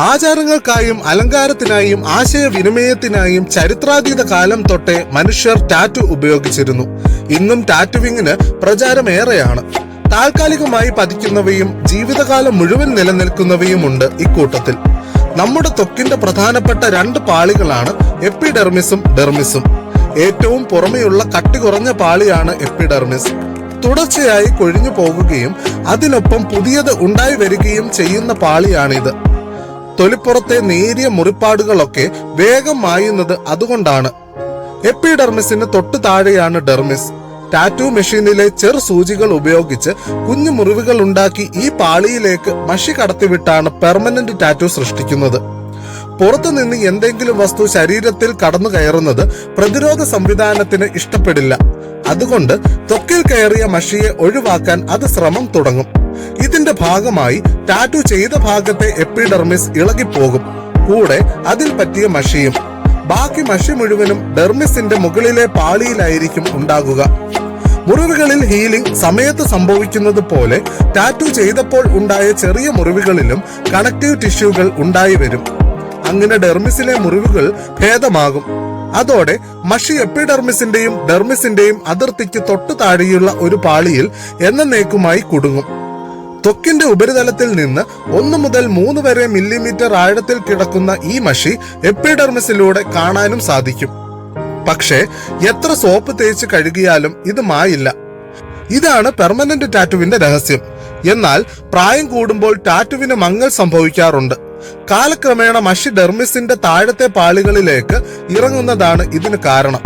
ആചാരങ്ങൾക്കായും അലങ്കാരത്തിനായും ആശയവിനിമയത്തിനായും ചരിത്രാതീത കാലം തൊട്ടേ മനുഷ്യർ ടാറ്റു ഉപയോഗിച്ചിരുന്നു. ഇന്നും ടാറ്റുവിങ്ങിന് പ്രചാരമേറെയാണ്. താൽക്കാലികമായി പതിക്കുന്നവയും ജീവിതകാലം മുഴുവൻ നിലനിൽക്കുന്നവയുമുണ്ട് ഇക്കൂട്ടത്തിൽ. നമ്മുടെ ത്വക്കിന്റെ പ്രധാനപ്പെട്ട 2 പാളികളാണ് എപ്പിഡെർമിസും ഡെർമിസും. ഏറ്റവും പുറമെയുള്ള കട്ടി കുറഞ്ഞ പാളിയാണ് എപ്പിഡെർമിസ്. തുടർച്ചയായി കൊഴിഞ്ഞു പോകുകയും അതിനൊപ്പം പുതിയത് ഉണ്ടായി വരികയും ചെയ്യുന്ന പാളിയാണിത്. തൊലിപ്പുറത്തെ നേരിയ മുറിപ്പാടുകളൊക്കെ വേഗം മായുന്നത് അതുകൊണ്ടാണ്. എപ്പിഡെർമിസിന് തൊട്ടു താഴെയാണ് ഡെർമിസ്. ടാറ്റു മെഷീനിലെ ചെറു സൂചികൾ ഉപയോഗിച്ച് കുഞ്ഞു മുറിവുകൾ ഉണ്ടാക്കി ഈ പാളിയിലേക്ക് മഷി കടത്തിവിട്ടാണ് പെർമനന്റ് ടാറ്റു സൃഷ്ടിക്കുന്നത്. പുറത്തുനിന്ന് എന്തെങ്കിലും വസ്തു ശരീരത്തിൽ കടന്നു കയറുന്നത് പ്രതിരോധ സംവിധാനത്തിന് ഇഷ്ടപ്പെടില്ല. അതുകൊണ്ട് ത്വക്കിൽ കയറിയ മഷിയെ ഒഴിവാക്കാൻ അത് ശ്രമം തുടങ്ങും. ഇതിന്റെ ഭാഗമായി ടാറ്റു ചെയ്ത ഭാഗത്തെ എപ്പിഡെർമിസ് ഇളകിപ്പോകും. കൂടെ അതിൽ പറ്റിയ മഷിയും. ബാക്കി മഷി മുഴുവനും ഡെർമിസിന്റെ മുകളിലെ പാളിയിലായിരിക്കും ഉണ്ടാകുക. മുറിവുകളിൽ ഹീലിംഗ് സമയത്ത് സംഭവിക്കുന്നത് പോലെ ടാറ്റു ചെയ്തപ്പോൾ ഉണ്ടായ ചെറിയ മുറിവുകളിലും കണക്റ്റീവ് ടിഷ്യൂകൾ ഉണ്ടായി വരും. അങ്ങനെ ഡെർമിസിലെ മുറിവുകൾ ഭേദമാകും. അതോടെ മഷി എപ്പിഡെർമിസിന്റെയും ഡെർമിസിന്റെയും അതിർത്തിക്ക് തൊട്ടു താഴെയുള്ള ഒരു പാളിയിൽ എന്നേക്കുമായി കുടുങ്ങും. ത്വക്കിന്റെ ഉപരിതലത്തിൽ നിന്ന് 1 മുതൽ 3 വരെ മില്ലിമീറ്റർ ആഴത്തിൽ കിടക്കുന്ന ഈ മഷി എപ്പിഡെർമിസിലൂടെ കാണാനും സാധിക്കും. പക്ഷേ എത്ര സോപ്പ് തേച്ച് കഴുകിയാലും ഇത് മായില്ല. ഇതാണ് പെർമനന്റ് ടാറ്റുവിന്റെ രഹസ്യം. എന്നാൽ പ്രായം കൂടുമ്പോൾ ടാറ്റുവിന് മങ്ങൽ സംഭവിക്കാറുണ്ട്. കാലക്രമേണ മഷി ഡെർമിസിന്റെ താഴത്തെ പാളികളിലേക്ക് ഇറങ്ങുന്നതാണ് ഇതിന് കാരണം.